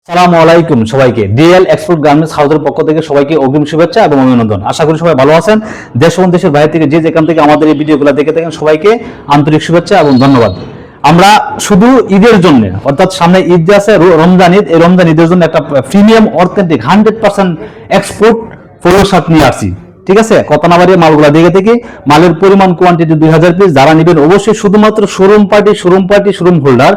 আসসালামু আলাইকুম সবাইকে। ডিএল এক্সপোর্ট গার্মেন্টস হাউসের পক্ষ থেকে সবাইকে অগ্রিম শুভেচ্ছা এবং অভিনন্দন। আশা করি সবাই ভালো আছেন। দেশ এবং দেশের বাইরে থেকে যে যেখান থেকে আমাদের এই ভিডিওগুলো দেখে থাকেন সবাইকে আন্তরিক শুভেচ্ছা এবং ধন্যবাদ। আমরা শুধু ঈদের জন্য, অর্থাৎ সামনে ঈদ আছে রমজান ঈদ, এই রমজান ঈদের জন্য একটা premium authentic 100% export polo shirt নিয়ে আসছি। ঠিক আছে, কত না বাড়িয়ে মালগুলা দেখে থেকে মালের পরিমাণ কোয়ান্টিটি 2000 পিস। যারা নেবেন অবশ্যই শুধুমাত্র showroom party showroom holder,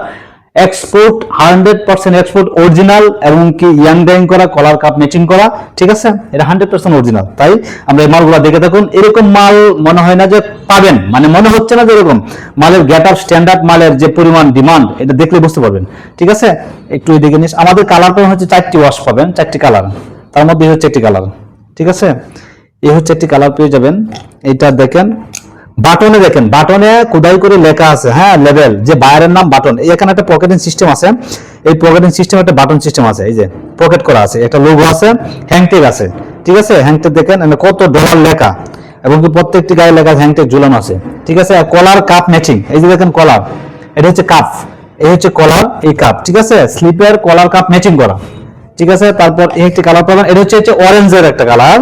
export 100% export original এবং কি ইয়াং ডাইং করা, কলার কাপ ম্যাচিং করা। ঠিক আছে, এটা 100% অরিজিনাল। তাই আমরা এই মালগুলো দেখে থাকুন। এরকম মাল মনে হয় না যে পাবেন, মানে মনে হচ্ছে না যে এরকম মালের গেট আপ স্ট্যান্ডার্ড মালের যে পরিমাণ ডিমান্ড, এটা দেখলে বুঝতে পারবেন। ঠিক আছে, একটু দেখে নিস। আমাদের কালার পাবেন হচ্ছে 4টি ওয়াশ পাবেন, 4টি কালার, তার মধ্যে হচ্ছে একটি কালার। ঠিক আছে, এই হচ্ছে একটি কালার পেয়ে যাবেন। এইটা দেখেন, বাটনে দেখেন, বাটনে খোদাই করে লেখা আছে, হ্যাঁ, লেভেল, যে বায়ারের নাম বাটন। এখানে একটা পকেটিং সিস্টেম আছে, এই পকেটিং সিস্টেম একটা বাটন সিস্টেম আছে, এই যে পকেট করা আছে, একটা লোগো আছে, হ্যাংটেগ আছে। ঠিক আছে, হ্যাংটেগ দেখেন কত ডলার লেখা, এবং কি প্রত্যেকটি গায়ে লেখা হ্যাংটেগ ঝুলানো আছে। ঠিক আছে, কলার কাপ ম্যাচিং, এই যে দেখেন কলার, এটা হচ্ছে কাপ, এই হচ্ছে কলার, এই কাপ। ঠিক আছে, স্লিপের কলার কাপ ম্যাচিং করা। ঠিক আছে, তারপর এই একটি কালার পাবেন, এটা হচ্ছে অরেঞ্জের একটা কালার।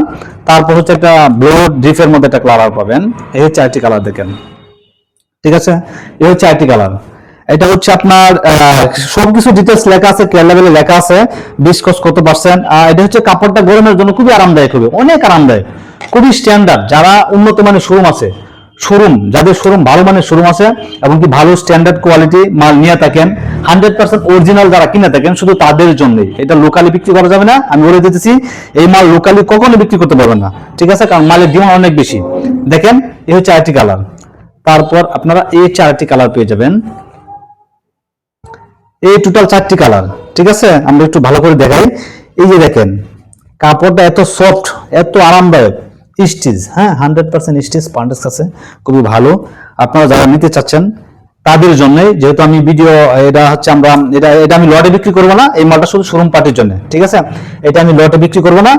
তারপর হচ্ছে একটা ব্লু ডিপের মধ্যে একটা কালার পাবেন, এই হচ্ছে আরেকটি কালার দেখেন। ঠিক আছে, এই হচ্ছে আরেকটি কালার। এটা হচ্ছে আপনার সবকিছু ডিটেলস লেখা আছে, কেয়ার লেভেলে লেখা আছে, বিস্কস কত পার্সেন্ট। এটা হচ্ছে কাপড়টা গরমের জন্য খুবই আরামদায়ক হবে, অনেক আরামদায়ক, খুবই স্ট্যান্ডার্ড। যারা উন্নত মানের শোরুম আছে, শোরুম যাদের শোরুম ভালো মানের শোরুম আছে এবং কি ভালো স্ট্যান্ডার্ড কোয়ালিটি মাল নিয়ে থাকেন, 100% অরিজিনাল যারা কিনে থাকেন, শুধু তাদের জন্যই। এটা লোকালি বিক্রি করা যাবে না, আমি বলে দিতেছি। এই মাল লোকালি কখনো বিক্রি করতে পারবেন না। ঠিক আছে, কারণ মালের ডিমান্ড অনেক বেশি। দেখেন, এই হচ্ছে আরেকটি কালার। তারপর আপনারা এই 4টি কালার পেয়ে যাবেন, এই টোটাল 4টি কালার। ঠিক আছে, আমরা একটু ভালো করে দেখাই। এই যে দেখেন, কাপড়টা এত সফট, এত আরামদায়ক, স্টিচ, হ্যাঁ, 100% স্টিচ, পান্ডেক্স আছে, খুবই ভালো। আপনারা যারা নিতে চাচ্ছেন তাদের জন্যই, যেহেতু আমি ভিডিও, এটা হচ্ছে আমরা এটা আমি লটে বিক্রি করবো না, এই মালটা শুধু শোরুম পার্টির জন্য। ঠিক আছে, এটা আমি লটে বিক্রি করবো না,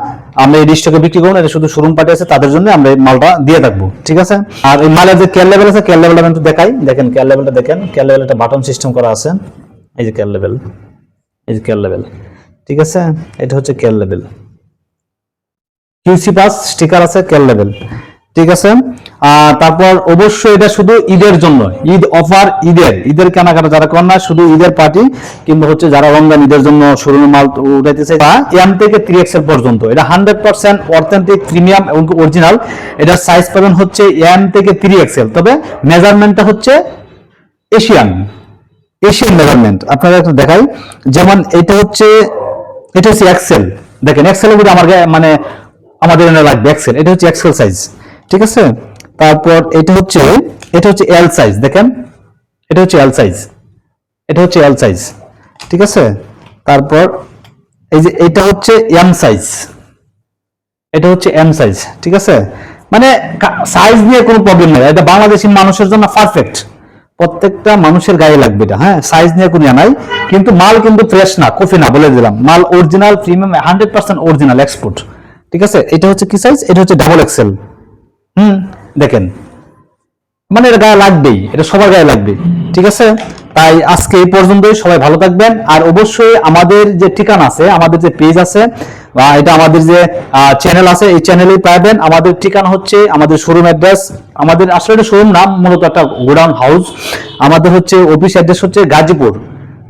আমরা এই ডিস্টকে বিক্রি করবো না, এটা শুধু শোরুম পার্টি আছে তাদের জন্য আমরা এই মালটা দিয়ে থাকবো। ঠিক আছে, আর এই মালের যে কেয়ার লেভেল আছে, কেয়ার লেভেলটা আমি একটু দেখাই। দেখেন কেয়ার লেভেলটা দেখেন, কেয়ার লেভেল একটা বাটন সিস্টেম করা আছে, এই যে কেয়ার লেভেল, এই যে কেয়ার লেভেল। ঠিক আছে, এটা হচ্ছে care level, QC pass sticker আছে, কেয়ার লেভেল। ঠিক আছে, তারপর অবশ্যই এটা শুধু ঈদের জন্য, ঈদ অফার, ঈদের কেনাকাটা যারা করেন না, শুধু ঈদের পার্টি কিংবা হচ্ছে যারা রমজান ঈদের জন্য শোরুমে মাল উঠাইতেছে, এম থেকে 3XL পর্যন্ত, এটা 100% অথেন্টিক প্রিমিয়াম এবং অরিজিনাল। এটার সাইজ পাবেন হচ্ছে এম থেকে 3XL, তবে মেজারমেন্টটা হচ্ছে এশিয়ান মেজারমেন্ট। আপনারা একটু দেখাই, যেমন এটা হচ্ছে এক্সেল। দেখেন এক্সেল এর আমার মানে আমাদের এনে লাগবে এক্সেল, এটা হচ্ছে এক্সেল সাইজ। ঠিক আছে, তারপর এটা হচ্ছে এল সাইজ। দেখেন, এটা হচ্ছে এল সাইজ, এটা হচ্ছে এল সাইজ। ঠিক আছে, তারপর এই যে এটা হচ্ছে এম সাইজ, এটা হচ্ছে এম সাইজ। ঠিক আছে, মানে সাইজ নিয়ে কোনো প্রবলেম নেই, এটা বাংলাদেশি মানুষের জন্য পারফেক্ট, প্রত্যেকটা মানুষের গায়ে লাগবে এটা, হ্যাঁ, সাইজ নিয়ে কোনো নাই। কিন্তু মাল কিন্তু ফ্রেশ না, কফি না, বলে দিলাম, মাল অরিজিনাল প্রিমিয়াম 100% অরিজিনাল এক্সপোর্ট। ঠিক আছে, এটা হচ্ছে কি সাইজ, এটা হচ্ছে ডাবল এক্সেল। দেখেন, মানে এটা গায়ে লাগবেই, এটা সবার গায়ে লাগবে। ঠিক আছে, তাই আজকে এই পর্যন্তই। সবাই ভালো থাকবেন। আর অবশ্যই আমাদের যে ঠিকানা আছে, আমাদের যে পেজ আছে, বা এটা আমাদের যে চ্যানেল আছে, এই চ্যানেলেই পাবেন। আমাদের ঠিকানা হচ্ছে, আমাদের শোরুম অ্যাড্রেস, আমাদের আসলে শোরুম নাম মূলত একটা গোডাউন হাউস। আমাদের হচ্ছে অফিস অ্যাড্রেস হচ্ছে গাজীপুর,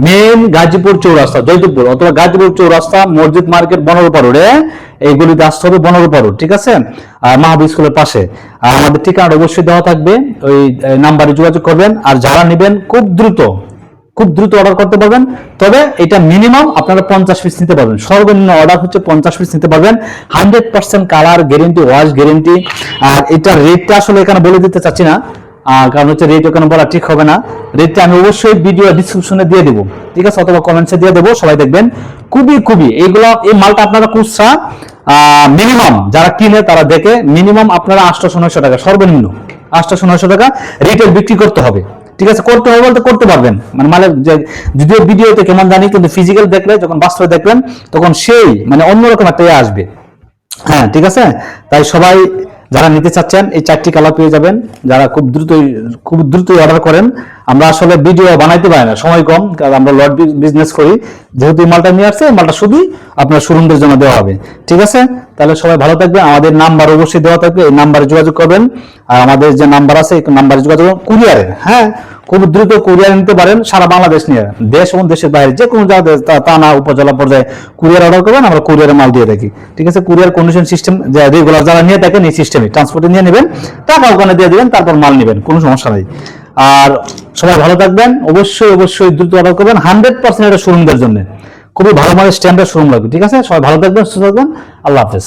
মেন গাজীপুর চৌরাস্তা, জয়দেবপুর, অথবা গাজীপুর চৌরাস্তা, মসজিদ মার্কেট, বনরূপা রোডে, এই গলিতে আসতে হবে, বনরূপা রোড। ঠিক আছে, আর মাহবুব স্কুলের পাশে। আর আমাদের ঠিকানা অবশ্যই দেওয়া থাকবে, ওই নাম্বারে যোগাযোগ করবেন। আর যারা নেবেন খুব দ্রুত অর্ডার করতে পারবেন। তবে এটা মিনিমাম আপনারা 50 পিস নিতে পারবেন, সর্বনিম্ন অর্ডার হচ্ছে 50 পিস নিতে পারবেন। 100% কালার গ্যারেন্টি, ওয়াশ গ্যারেন্টি। আর এটা রেটটা আসলে এখানে বলে দিতে চাচ্ছি না, কারণ হচ্ছে রেট ওখানে বলা ঠিক হবে না। রেটটা আমি অবশ্যই ভিডিও ডিসক্রিপশনে দিয়ে দেবো। ঠিক আছে, অথবা কমেন্টসে দিয়ে দেবো, সবাই দেখবেন। খুবই এই মালটা আপনারা খুচরা মিনিমাম যারা কিনে তারা দেখে, মিনিমাম আপনারা 800-900 টাকা, সর্বনিম্ন 800-900 টাকা রিটেল বিক্রি করতে হবে। ঠিক আছে, করতে হবে বলতে করতে পারবেন, মানে যদিও ভিডিওতে কেমন জানি, কিন্তু ফিজিক্যাল দেখলে, যখন বাস্তবে দেখবেন, তখন সেই মানে অন্যরকম একটা আসবে। হ্যাঁ, ঠিক আছে, তাই সবাই যারা নিতে চাচ্ছেন এই 4টি কালার পেয়ে যাবেন। যারা খুব দ্রুতই অর্ডার করেন। আমরা আসলে ভিডিও বানাইতে পারি না, সময় কম, কারণ আমরা লট বিজনেস করি। যেহেতু এই মালটা নিয়ে আসছে, এই মালটা শুধুই আপনার শোরুমদের জন্য দেওয়া হবে। ঠিক আছে, তাহলে সবাই ভালো থাকবেন। আমাদের নাম্বার অবশ্যই দেওয়া থাকবে, এই নাম্বারে যোগাযোগ করবেন। আর আমাদের যে নাম্বার আছে এই নাম্বারে যোগাযোগ করুন। কুরিয়ারে, হ্যাঁ, খুব দ্রুত কুরিয়ার নিতে পারেন সারা বাংলাদেশ নিয়ে, দেশ এবং দেশের বাইরে যে কোনো জায়গায়, থানা উপজেলা পর্যায়ে কুরিয়ার অর্ডার করবেন, আমরা কুরিয়ারে মাল দিয়ে থাকি। ঠিক আছে, কুরিয়ার কন্ডিশন সিস্টেম রেগুলার যারা নিয়ে থাকেন এই সিস্টেমে ট্রান্সপোর্টে নিয়ে নেবেন, টাকা ওখানে দিয়ে দিবেন, তারপর মাল নেবেন, কোনো সমস্যা নেই। আর সবাই ভালো থাকবেন, অবশ্যই দ্রুত অর্ডার করবেন। 100% এটা শোরুমদের জন্য খুবই ভালো মানের স্ট্যান্ডার্ড শোরুম লাগবে। ঠিক আছে, সবাই ভালো থাকবেন, সুস্থ থাকবেন, আল্লাহ হাফেজ।